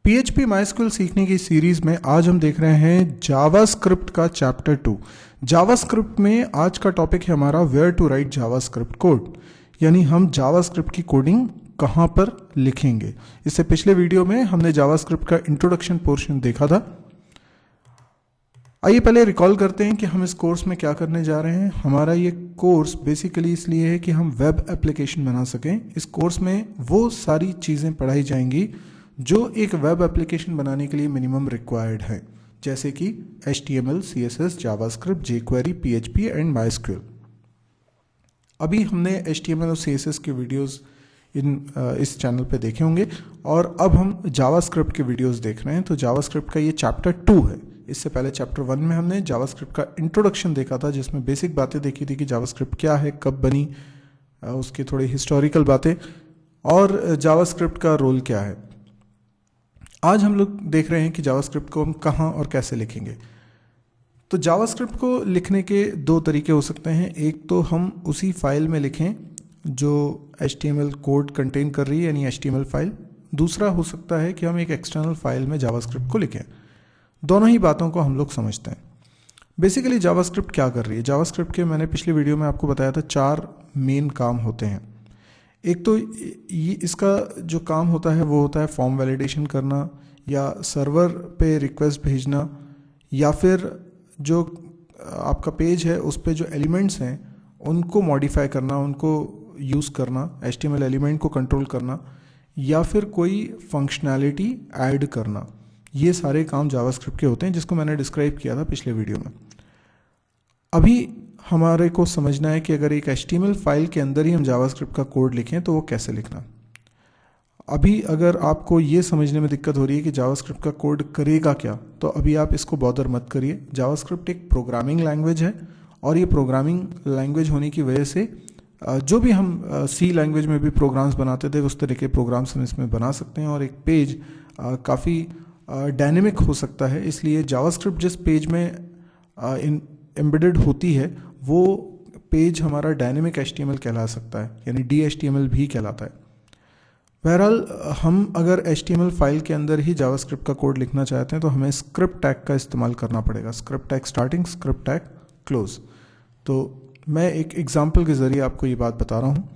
PHP MySQL सीखने की series में आज हम देख रहे हैं जावास्क्रिप्ट का चैप्टर 2। जावास्क्रिप्ट में आज का टॉपिक है हमारा where to write JavaScript code, यानी हम जावास्क्रिप्ट की कोडिंग कहाँ पर लिखेंगे। इससे पिछले वीडियो में हमने जावास्क्रिप्ट का इंट्रोडक्शन पोर्शन देखा था। आइए पहले रिकॉल करते हैं कि हम इस कोर्स में क्या करने जा रहे हैं। हमारा ये कोर्स बेसिकली इसलिए है कि हम वेब एप्लीकेशन बना सकें। इस कोर्स में वो सारी चीज़ें पढ़ाई जाएंगी जो एक वेब एप्लीकेशन बनाने के लिए मिनिमम रिक्वायर्ड है, जैसे कि HTML, CSS, JavaScript, jQuery, PHP and MySQL। अभी हमने HTML और CSS के वीडियोस इस चैनल पे देखे होंगे और अब हम जावास्क्रिप्ट के वीडियोस देख रहे हैं। तो जावास्क्रिप्ट का ये चैप्टर 2 है। इससे पहले चैप्टर 1 में हमने जावास्क्रिप्ट का इंट्रोडक्शन देखा था, जिसमें बेसिक बातें देखी थी कि जावास्क्रिप्ट क्या है, कब बनी, उसकी थोड़ी हिस्टोरिकल बातें और जावास्क्रिप्ट का रोल क्या है। आज हम लोग देख रहे हैं कि जावास्क्रिप्ट को हम कहाँ और कैसे लिखेंगे। तो जावास्क्रिप्ट को लिखने के दो तरीके हो सकते हैं। एक तो हम उसी फाइल में लिखें जो HTML कोड कंटेन कर रही है, यानी HTML फाइल। दूसरा हो सकता है कि हम एक एक्सटर्नल फाइल में जावास्क्रिप्ट को लिखें। दोनों ही बातों को हम लोग समझते हैं। बेसिकली जावास्क्रिप्ट क्या कर रही है। जावास्क्रिप्ट के मैंने पिछले वीडियो में आपको बताया था 4 मेन काम होते हैं। एक तो ये इसका जो काम होता है वो होता है फॉर्म वैलिडेशन करना, या सर्वर पे रिक्वेस्ट भेजना, या फिर जो आपका पेज है उस पे जो एलिमेंट्स हैं उनको मॉडिफाई करना, उनको यूज़ करना, HTML एलिमेंट को कंट्रोल करना, या फिर कोई फंक्शनैलिटी ऐड करना। ये सारे काम जावास्क्रिप्ट के होते हैं, जिसको मैंने डिस्क्राइब किया था पिछले वीडियो में। अभी हमारे को समझना है कि अगर एक HTML फाइल के अंदर ही हम जावास्क्रिप्ट का कोड लिखें तो वो कैसे लिखना। अभी अगर आपको ये समझने में दिक्कत हो रही है कि जावास्क्रिप्ट का कोड करेगा क्या, तो अभी आप इसको बॉदर मत करिए। जावास्क्रिप्ट एक प्रोग्रामिंग लैंग्वेज है और ये प्रोग्रामिंग लैंग्वेज होने की वजह से जो भी हम C लैंग्वेज में भी प्रोग्राम्स बनाते थे उस तरह के प्रोग्राम्स हम इसमें बना सकते हैं और एक पेज काफ़ी डायनेमिक हो सकता है। इसलिए जावास्क्रिप्ट जिस पेज में एम्बेडेड होती है वो पेज हमारा डायनेमिक HTML कहला सकता है, यानी DHTML भी कहलाता है। बहरहाल हम अगर HTML फाइल के अंदर ही जावास्क्रिप्ट का कोड लिखना चाहते हैं तो हमें स्क्रिप्ट टैग का इस्तेमाल करना पड़ेगा। Script tag starting, script tag close. तो मैं एक एग्जांपल के ज़रिए आपको ये बात बता रहा हूँ।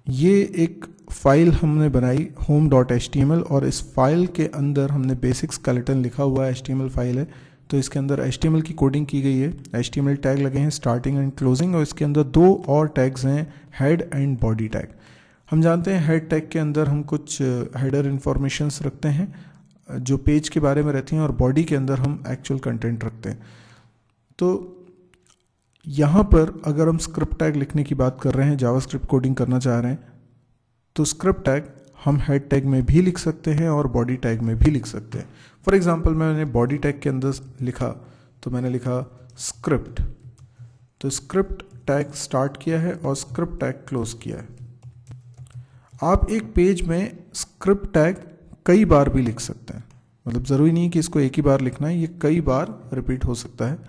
ये एक फाइल हमने बनाई home.html और इस फाइल के अंदर हमने बेसिक स्केलेटन लिखा हुआ है। HTML फाइल है तो इसके अंदर HTML की कोडिंग की गई है। HTML टैग लगे हैं स्टार्टिंग एंड क्लोजिंग, और इसके अंदर 2 और टैग्स हैं, हेड एंड बॉडी टैग। हम जानते हैं हेड टैग के अंदर हम कुछ हेडर इंफॉर्मेशंस रखते हैं जो पेज के बारे में रहती हैं, और बॉडी के अंदर हम एक्चुअल कंटेंट रखते हैं। तो यहाँ पर अगर हम स्क्रिप्ट टैग लिखने की बात कर रहे हैं, जावास्क्रिप्ट कोडिंग करना चाह रहे हैं, तो स्क्रिप्ट टैग हम हेड टैग में भी लिख सकते हैं और बॉडी टैग में भी लिख सकते हैं। फॉर एग्जांपल मैंने बॉडी टैग के अंदर लिखा तो मैंने लिखा स्क्रिप्ट, तो स्क्रिप्ट टैग स्टार्ट किया है और स्क्रिप्ट टैग क्लोज किया है। आप एक पेज में स्क्रिप्ट टैग कई बार भी लिख सकते हैं, मतलब ज़रूरी नहीं कि इसको एक ही बार लिखना है, ये कई बार रिपीट हो सकता है।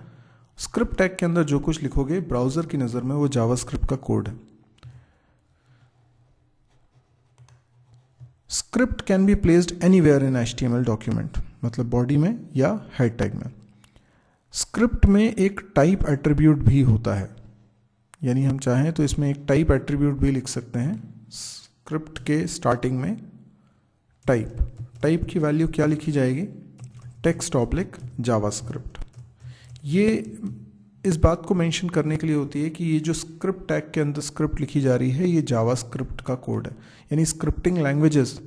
स्क्रिप्ट टैग के अंदर जो कुछ लिखोगे ब्राउज़र की नज़र में वो जावास्क्रिप्ट का कोड है। Script can be placed anywhere in HTML document, मतलब बॉडी में या हेड टैग में। स्क्रिप्ट में एक टाइप एट्रीब्यूट भी होता है, यानी हम चाहें तो इसमें एक टाइप एट्रीब्यूट भी लिख सकते हैं। स्क्रिप्ट के स्टार्टिंग में टाइप की वैल्यू क्या लिखी जाएगी, टेक्स्ट ऑब्लिक जावास्क्रिप्ट। ये इस बात को मेंशन करने के लिए होती है कि ये जो स्क्रिप्ट टैग के अंदर स्क्रिप्ट लिखी जा रही है ये जावास्क्रिप्ट का कोड है। यानी स्क्रिप्टिंग लैंग्वेजेस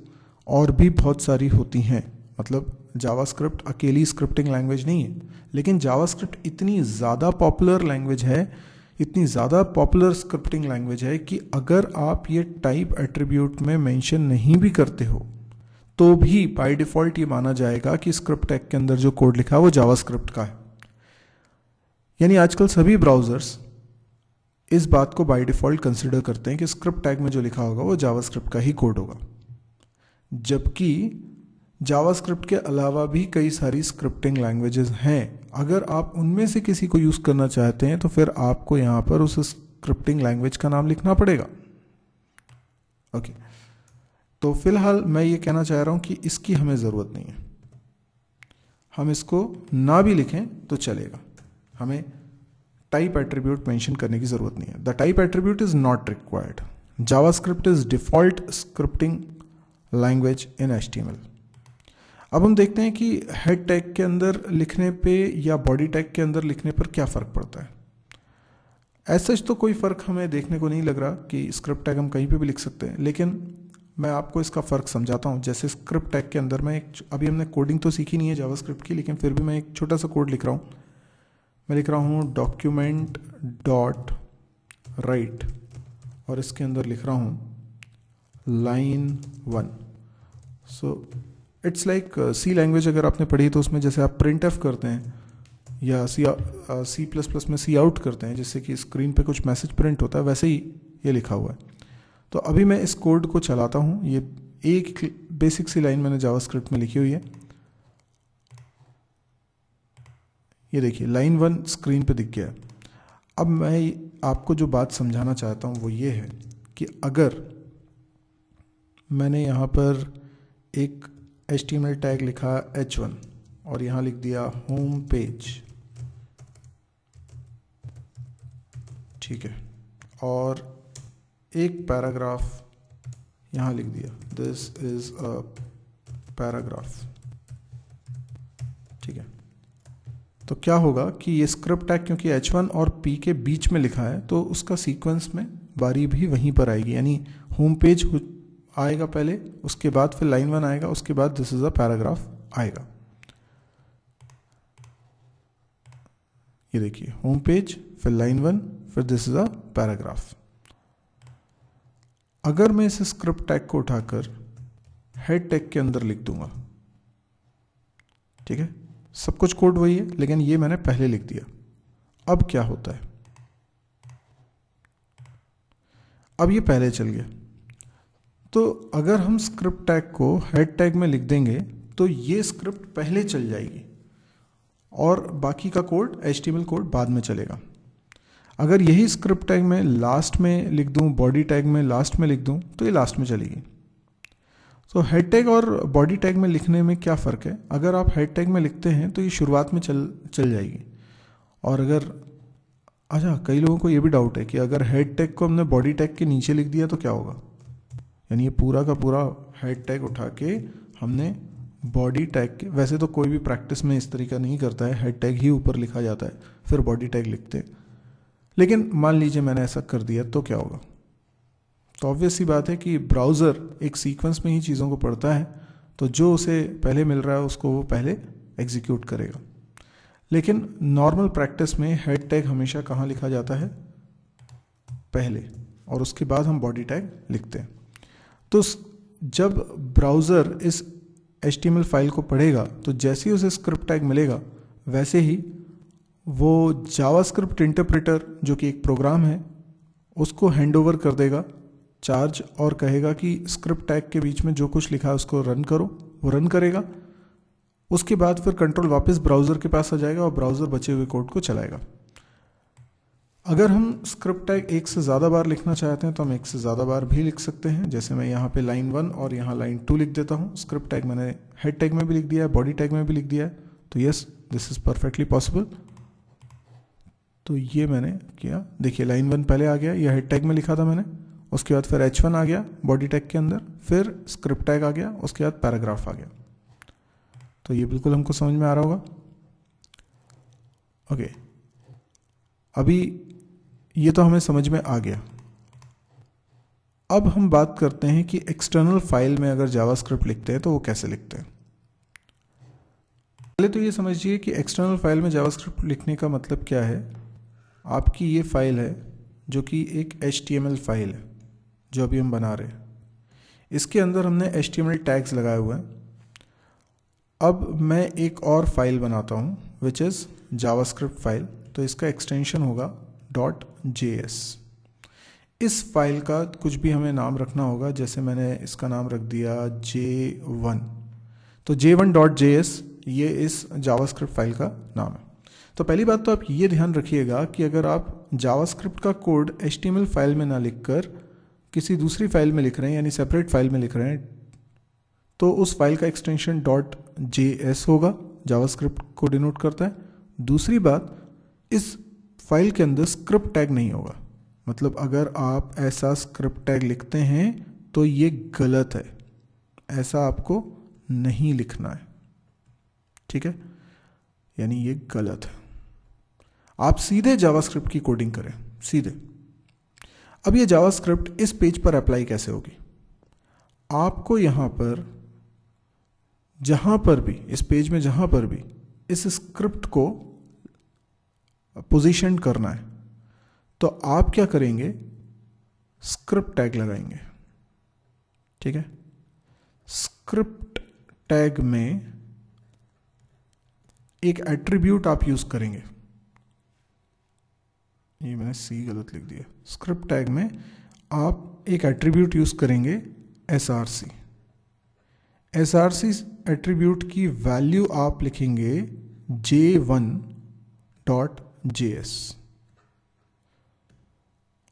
और भी बहुत सारी होती हैं, मतलब जावास्क्रिप्ट अकेली स्क्रिप्टिंग लैंग्वेज नहीं है, लेकिन जावास्क्रिप्ट इतनी ज़्यादा पॉपुलर लैंग्वेज है, इतनी ज़्यादा पॉपुलर स्क्रिप्टिंग लैंग्वेज है कि अगर आप ये टाइप एट्रीब्यूट में मेंशन नहीं भी करते हो तो भी बाय डिफ़ॉल्ट ये माना जाएगा कि स्क्रिप्ट टैग के अंदर जो कोड लिखा है वो जावास्क्रिप्ट का है। यानी आजकल सभी ब्राउज़र्स इस बात को बाय डिफ़ॉल्ट कंसिडर करते हैं कि स्क्रिप्ट टैग में जो लिखा होगा वो जावास्क्रिप्ट का ही कोड होगा, जबकि जावास्क्रिप्ट के अलावा भी कई सारी स्क्रिप्टिंग लैंग्वेजेस हैं। अगर आप उनमें से किसी को यूज़ करना चाहते हैं तो फिर आपको यहाँ पर उस स्क्रिप्टिंग लैंग्वेज का नाम लिखना पड़ेगा। ओके, तो फिलहाल मैं ये कहना चाह रहा हूँ कि इसकी हमें ज़रूरत नहीं है, हम इसको ना भी लिखें तो चलेगा, हमें टाइप एट्रीब्यूट मेंशन करने की ज़रूरत नहीं है। The type attribute is not required. JavaScript is default scripting language in HTML। अब हम देखते हैं कि हेड टैग के अंदर लिखने पे या बॉडी टैग के अंदर लिखने पर क्या फ़र्क पड़ता है। ऐसा तो कोई फ़र्क हमें देखने को नहीं लग रहा कि स्क्रिप्ट टैग हम कहीं पे भी लिख सकते हैं, लेकिन मैं आपको इसका फ़र्क समझाता हूँ। जैसे स्क्रिप्ट टैग के अंदर मैं अभी हमने कोडिंग तो सीखी नहीं है जावास्क्रिप्ट की, लेकिन फिर भी मैं एक छोटा सा कोड लिख रहा हूँ। मैं लिख रहा हूँ डॉक्यूमेंट डॉट राइट और इसके अंदर लिख रहा हूँ line 1। So it's like C language अगर आपने पढ़ी तो उसमें जैसे आप प्रिंट एफ करते हैं या C++ में सी आउट करते हैं, जिससे कि स्क्रीन पे कुछ मैसेज प्रिंट होता है, वैसे ही ये लिखा हुआ है। तो अभी मैं इस कोड को चलाता हूँ। ये एक बेसिक सी लाइन मैंने जावास्क्रिप्ट में लिखी हुई है। ये देखिए लाइन 1 स्क्रीन पे दिख गया। अब मैं आपको जो बात समझाना चाहता हूँ वो ये है कि अगर मैंने यहाँ पर एक HTML टैग लिखा H1 और यहाँ लिख दिया होम पेज, ठीक है, और एक पैराग्राफ यहाँ लिख दिया, दिस इज अ पैराग्राफ, ठीक है। तो क्या होगा कि ये स्क्रिप्ट टैग क्योंकि H1 और P के बीच में लिखा है तो उसका सीक्वेंस में बारी भी वहीं पर आएगी, यानी होम पेज आएगा पहले, उसके बाद फिर लाइन 1 आएगा, उसके बाद दिस इज अ पैराग्राफ आएगा। ये देखिए होम पेज, फिर लाइन 1, फिर दिस इज अ पैराग्राफ। अगर मैं इस स्क्रिप्ट टैग को उठाकर हेड टैग के अंदर लिख दूंगा, ठीक है, सब कुछ कोड वही है लेकिन ये मैंने पहले लिख दिया। अब क्या होता है, अब ये पहले चल गया। तो अगर हम स्क्रिप्ट टैग को हेड टैग में लिख देंगे तो ये स्क्रिप्ट पहले चल जाएगी और बाकी का कोड HTML कोड बाद में चलेगा। अगर यही स्क्रिप्ट टैग में लास्ट में लिख दूं, बॉडी टैग में लास्ट में लिख दूं, तो ये लास्ट में चलेगी। तो हेड टैग और बॉडी टैग में लिखने में क्या फ़र्क है। अगर आप हेड टैग में लिखते हैं तो ये शुरुआत में चल जाएगी, और अगर अच्छा, कई लोगों को ये भी डाउट है कि अगर हेड टैग को हमने बॉडी टैग के नीचे लिख दिया तो क्या होगा। यानी ये पूरा का पूरा हेड टैग उठा के हमने बॉडी टैग के, वैसे तो कोई भी प्रैक्टिस में इस तरीका नहीं करता है, हेड टैग ही ऊपर लिखा जाता है फिर बॉडी टैग लिखते हैं, लेकिन मान लीजिए मैंने ऐसा कर दिया तो क्या होगा। तो ऑब्वियस सी बात है कि ब्राउज़र एक सीक्वेंस में ही चीज़ों को पढ़ता है, तो जो उसे पहले मिल रहा है उसको वो पहले एग्जीक्यूट करेगा। लेकिन नॉर्मल प्रैक्टिस में हेड टैग हमेशा कहाँ लिखा जाता है, पहले, और उसके बाद हम बॉडी टैग लिखते हैं। तो जब ब्राउज़र इस HTML फाइल को पढ़ेगा तो जैसे ही उसे स्क्रिप्ट टैग मिलेगा वैसे ही वो जावास्क्रिप्ट इंटरप्रेटर जो कि एक प्रोग्राम है उसको हैंड ओवर कर देगा चार्ज, और कहेगा कि स्क्रिप्ट टैग के बीच में जो कुछ लिखा है उसको रन करो, वो रन करेगा। उसके बाद फिर कंट्रोल वापस ब्राउज़र के पास आ जाएगा और ब्राउज़र बचे हुए कोड को चलाएगा। अगर हम स्क्रिप्ट टैग एक से ज़्यादा बार लिखना चाहते हैं तो हम एक से ज़्यादा बार भी लिख सकते हैं। जैसे मैं यहाँ पे लाइन 1 और यहाँ लाइन 2 लिख देता हूँ। स्क्रिप्ट टैग मैंने हेड टैग में भी लिख दिया है, बॉडी टैग में भी लिख दिया है, तो yes this is perfectly possible. तो ये मैंने किया, देखिए लाइन 1 पहले आ गया, यह हेड टैग में लिखा था मैंने, उसके बाद फिर H1 आ गया बॉडी टैग के अंदर, फिर स्क्रिप्ट टैग आ गया, उसके बाद पैराग्राफ आ गया। तो ये बिल्कुल हमको समझ में आ रहा होगा। ओके, अभी ये तो हमें समझ में आ गया। अब हम बात करते हैं कि एक्सटर्नल फाइल में अगर जावास्क्रिप्ट लिखते हैं तो वो कैसे लिखते हैं। पहले तो ये समझिए कि एक्सटर्नल फाइल में जावास्क्रिप्ट लिखने का मतलब क्या है। आपकी ये फाइल है जो कि एक HTML फाइल है जो अभी हम बना रहे हैं, इसके अंदर हमने HTML टैग्स लगाए हुए हैं। अब मैं एक और फाइल बनाता हूँ विच इज़ जावास्क्रिप्ट फाइल, तो इसका एक्सटेंशन होगा .js। इस फाइल का कुछ भी हमें नाम रखना होगा, जैसे मैंने इसका नाम रख दिया J1, तो J1.js ये इस जावास्क्रिप्ट फाइल का नाम है। तो पहली बात तो आप ये ध्यान रखिएगा कि अगर आप जावास्क्रिप्ट का कोड HTML फाइल में ना लिखकर किसी दूसरी फाइल में लिख रहे हैं यानी सेपरेट फाइल में लिख रहे हैं तो उस फाइल का एक्सटेंशन .js होगा, जावास्क्रिप्ट को डिनोट करता है। दूसरी बात, इस फाइल के अंदर स्क्रिप्ट टैग नहीं होगा, मतलब अगर आप ऐसा स्क्रिप्ट टैग लिखते हैं तो ये गलत है, ऐसा आपको नहीं लिखना है, ठीक है, यानी ये गलत है। आप सीधे जावास्क्रिप्ट की कोडिंग करें, सीधे। अब ये जावास्क्रिप्ट इस पेज पर अप्लाई कैसे होगी? आपको यहां पर जहां पर भी इस पेज में जहां पर भी इस स्क्रिप्ट को पोजीशन करना है तो आप क्या करेंगे, स्क्रिप्ट टैग लगाएंगे, ठीक है। स्क्रिप्ट टैग में एक एट्रीब्यूट आप यूज करेंगे, ये मैंने सी गलत लिख दिया। स्क्रिप्ट टैग में आप एक एट्रीब्यूट यूज करेंगे src। src एट्रीब्यूट की वैल्यू आप लिखेंगे j1.js।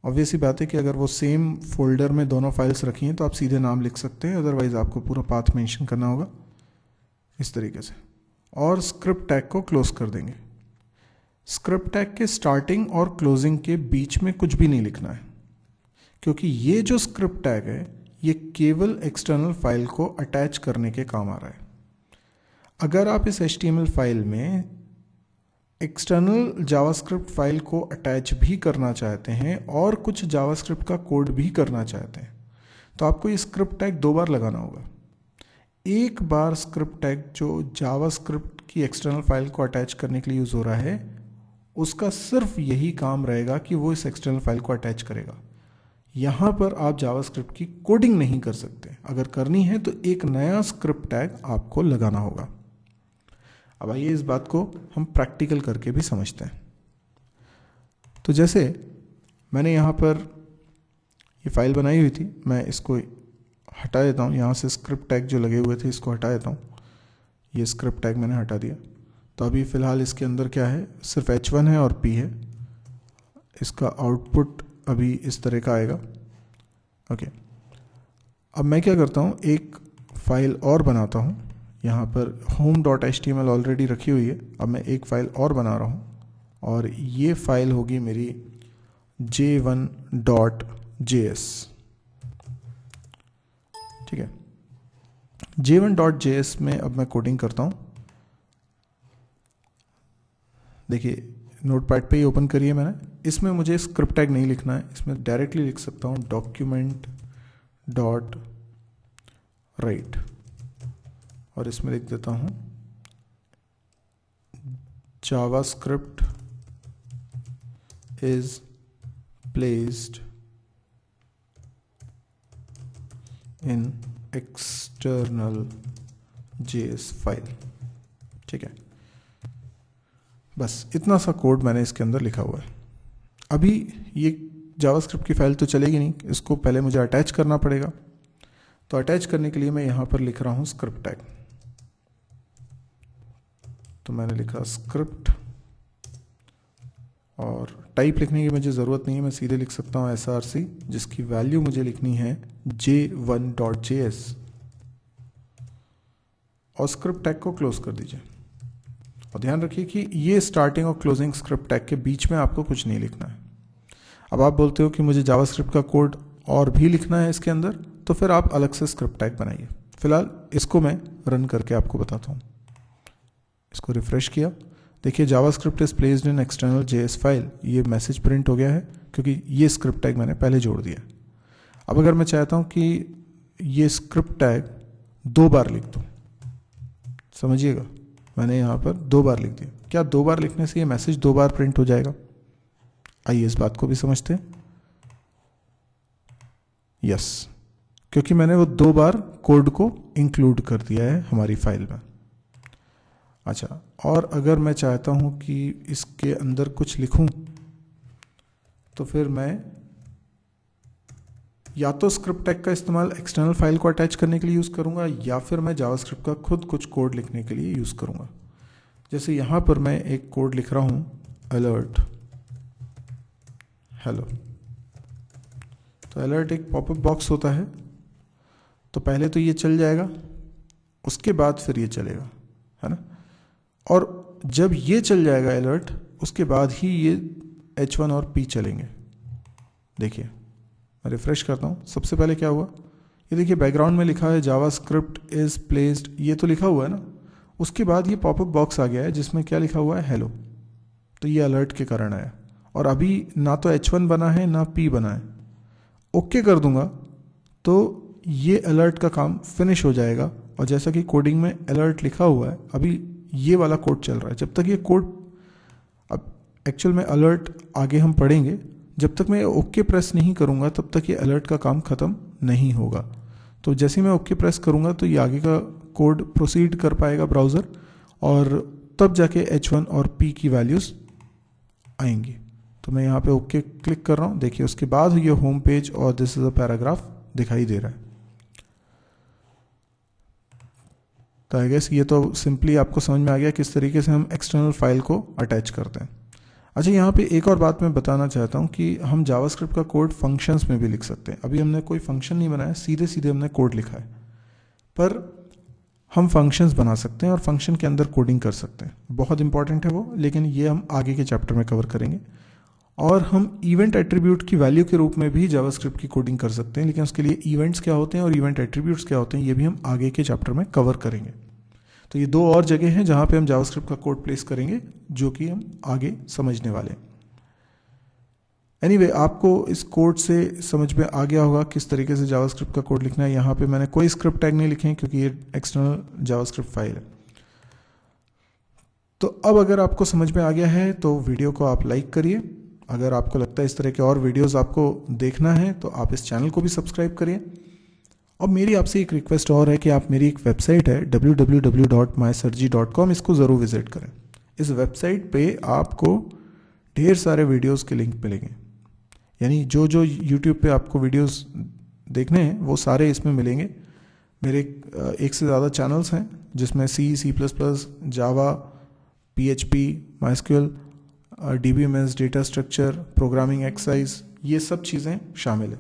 ऑब्वियस सी बात है कि अगर वो सेम फोल्डर में दोनों फाइल्स रखी हैं तो आप सीधे नाम लिख सकते हैं, अदरवाइज आपको पूरा पाथ मेंशन करना होगा इस तरीके से। और स्क्रिप्ट टैग को क्लोज कर देंगे। स्क्रिप्ट टैग के स्टार्टिंग और क्लोजिंग के बीच में कुछ भी नहीं लिखना है, क्योंकि ये जो स्क्रिप्ट टैग है ये केवल एक्सटर्नल फाइल को अटैच करने के काम आ रहा है। अगर आप इस HTML फाइल में एक्सटर्नल जावास्क्रिप्ट फाइल को अटैच भी करना चाहते हैं और कुछ जावास्क्रिप्ट का कोड भी करना चाहते हैं तो आपको ये स्क्रिप्ट टैग 2 बार लगाना होगा। एक बार स्क्रिप्ट टैग जो जावास्क्रिप्ट की एक्सटर्नल फाइल को अटैच करने के लिए यूज हो रहा है उसका सिर्फ यही काम रहेगा कि वो इस एक्सटर्नल फाइल को अटैच करेगा। यहां पर आप जावास्क्रिप्ट की कोडिंग नहीं कर सकते। अगर करनी है तो एक नया स्क्रिप्ट टैग आपको लगाना होगा। अब आइए इस बात को हम प्रैक्टिकल करके भी समझते हैं। तो जैसे मैंने यहाँ पर ये फाइल बनाई हुई थी, मैं इसको हटा देता हूँ, यहाँ से स्क्रिप्ट टैग जो लगे हुए थे इसको हटा देता हूँ। ये स्क्रिप्ट टैग मैंने हटा दिया। तो अभी फ़िलहाल इसके अंदर क्या है, सिर्फ h1 है और p है। इसका आउटपुट अभी इस तरह का आएगा। ओके, अब मैं क्या करता हूँ, एक फाइल और बनाता हूँ। यहाँ पर home.html ऑलरेडी रखी हुई है। अब मैं एक फाइल और बना रहा हूँ और ये फाइल होगी मेरी j1.js, ठीक है। j1.js में अब मैं कोडिंग करता हूँ। देखिए नोटपैड पे ही ओपन करिए मैंने। इसमें मुझे स्क्रिप्ट टैग नहीं लिखना है, इसमें डायरेक्टली लिख सकता हूँ document.write और इसमें लिख देता हूँ JavaScript is placed in external JS file, ठीक है। बस इतना सा कोड मैंने इसके अंदर लिखा हुआ है। अभी ये जावास्क्रिप्ट की फाइल तो चलेगी नहीं, इसको पहले मुझे अटैच करना पड़ेगा। तो अटैच करने के लिए मैं यहाँ पर लिख रहा हूँ स्क्रिप्ट टैग। तो मैंने लिखा स्क्रिप्ट और टाइप लिखने की मुझे ज़रूरत नहीं है, मैं सीधे लिख सकता हूँ src, जिसकी वैल्यू मुझे लिखनी है j1.js और स्क्रिप्ट टैग को क्लोज कर दीजिए। और ध्यान रखिए कि ये स्टार्टिंग और क्लोजिंग स्क्रिप्ट टैग के बीच में आपको कुछ नहीं लिखना है। अब आप बोलते हो कि मुझे जावास्क्रिप्ट का कोड और भी लिखना है इसके अंदर, तो फिर आप अलग से स्क्रिप्ट टैग बनाइए। फिलहाल इसको मैं रन करके आपको बताता हूँ। इसको रिफ्रेश किया, देखिए JavaScript is placed in external JS file, ये मैसेज प्रिंट हो गया है क्योंकि ये स्क्रिप्ट टैग मैंने पहले जोड़ दिया। अब अगर मैं चाहता हूँ कि ये स्क्रिप्ट टैग 2 बार लिख दूँ, समझिएगा मैंने यहाँ पर 2 बार लिख दिया। क्या 2 बार लिखने से ये मैसेज 2 बार प्रिंट हो जाएगा? आइए इस बात को भी समझते हैं। यस, क्योंकि मैंने वो 2 बार कोड को इंक्लूड कर दिया है हमारी फाइल में। अच्छा, और अगर मैं चाहता हूं कि इसके अंदर कुछ लिखूं तो फिर मैं या तो स्क्रिप्ट टैग का इस्तेमाल एक्सटर्नल फाइल को अटैच करने के लिए यूज़ करूंगा या फिर मैं जावास्क्रिप्ट का खुद कुछ कोड लिखने के लिए यूज़ करूंगा। जैसे यहाँ पर मैं एक कोड लिख रहा हूँ अलर्ट हेलो। तो अलर्ट एक पॉपअप बॉक्स होता है, तो पहले तो ये चल जाएगा, उसके बाद फिर ये चलेगा, है ना। और जब ये चल जाएगा अलर्ट, उसके बाद ही ये H1 और P चलेंगे। देखिए मैं रिफ्रेश करता हूँ। सबसे पहले क्या हुआ, ये देखिए बैकग्राउंड में लिखा है जावास्क्रिप्ट इज प्लेस्ड, ये तो लिखा हुआ है ना। उसके बाद ये पॉपअप बॉक्स आ गया है जिसमें क्या लिखा हुआ है, हेलो। तो ये अलर्ट के कारण आया, और अभी ना तो H1 बना है ना P बना है। ओके कर दूंगा तो ये अलर्ट का काम फिनिश हो जाएगा। और जैसा कि कोडिंग में अलर्ट लिखा हुआ है, अभी ये वाला कोड चल रहा है। जब तक ये कोड, अब एक्चुअल में अलर्ट आगे हम पढ़ेंगे, जब तक मैं ओके प्रेस नहीं करूँगा तब तक ये अलर्ट का काम ख़त्म नहीं होगा। तो जैसे मैं ओके प्रेस करूँगा तो ये आगे का कोड प्रोसीड कर पाएगा ब्राउज़र, और तब जाके H1 और P की वैल्यूज़ आएंगी। तो मैं यहाँ पे ओके क्लिक कर रहा हूँ। देखिए उसके बाद ये होम पेज और दिस इज़ अ पैराग्राफ दिखाई दे रहा है। तो आई गेस ये तो सिंपली आपको समझ में आ गया किस तरीके से हम एक्सटर्नल फाइल को अटैच करते हैं। अच्छा, यहाँ पे एक और बात मैं बताना चाहता हूँ कि हम जावास्क्रिप्ट का कोड फंक्शंस में भी लिख सकते हैं। अभी हमने कोई फंक्शन नहीं बनाया, सीधे सीधे हमने कोड लिखा है, पर हम फंक्शंस बना सकते हैं और फंक्शन के अंदर कोडिंग कर सकते हैं। बहुत इंपॉर्टेंट है वो, लेकिन ये हम आगे के चैप्टर में कवर करेंगे। और हम इवेंट एट्रीब्यूट की वैल्यू के रूप में भी जावास्क्रिप्ट की कोडिंग कर सकते हैं, लेकिन उसके लिए इवेंट्स क्या होते हैं और इवेंट एट्रीब्यूट्स क्या होते हैं ये भी हम आगे के चैप्टर में कवर करेंगे। तो ये दो और जगह हैं जहाँ पे हम जावास्क्रिप्ट का कोड प्लेस करेंगे, जो कि हम आगे समझने वाले हैं। एनीवे, आपको इस कोड से समझ में आ गया होगा किस तरीके से जावास्क्रिप्ट का कोड लिखना है। यहाँ पे मैंने कोई स्क्रिप्ट टैग नहीं लिखे हैं क्योंकि ये एक्सटर्नल जावास्क्रिप्ट फाइल है। तो अब अगर आपको समझ में आ गया है तो वीडियो को आप लाइक करिए। अगर आपको लगता है इस तरह के और वीडियोस आपको देखना है तो आप इस चैनल को भी सब्सक्राइब करिए। और मेरी आपसे एक रिक्वेस्ट और है कि आप, मेरी एक वेबसाइट है www.mysirji.com, इसको ज़रूर विजिट करें। इस वेबसाइट पे आपको ढेर सारे वीडियोस के लिंक मिलेंगे, यानी जो जो यूट्यूब पे आपको वीडियोस देखने हैं वो सारे इसमें मिलेंगे। मेरे एक से ज़्यादा चैनल्स हैं जिसमें C++, जावा, PHP, MySQL, DBMS, data structure, programming exercise, ये सब चीज़ें शामिल है।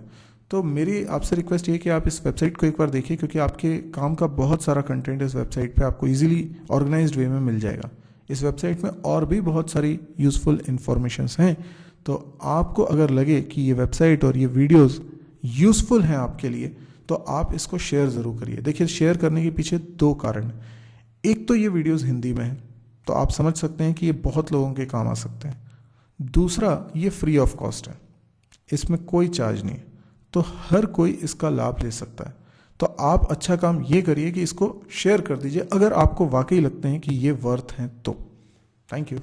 तो मेरी आपसे रिक्वेस्ट ये है कि आप इस वेबसाइट को एक बार देखिए, क्योंकि आपके काम का बहुत सारा कंटेंट इस वेबसाइट पे आपको इजीली ऑर्गेनाइज्ड वे में मिल जाएगा। इस वेबसाइट में और भी बहुत सारी यूज़फुल इंफॉर्मेशंस हैं। तो आपको अगर लगे कि ये वेबसाइट और ये वीडियोस यूज़फुल हैं आपके लिए, तो आप इसको शेयर ज़रूर करिए। देखिए, शेयर करने के पीछे दो कारण हैं। एक तो ये वीडियोस हिंदी में हैं, तो आप समझ सकते हैं कि ये बहुत लोगों के काम आ सकते हैं। दूसरा, ये फ्री ऑफ कॉस्ट है, इसमें कोई चार्ज नहीं है, तो हर कोई इसका लाभ ले सकता है। तो आप अच्छा काम ये करिए कि इसको शेयर कर दीजिए अगर आपको वाकई लगते हैं कि ये वर्थ हैं तो। Thank you.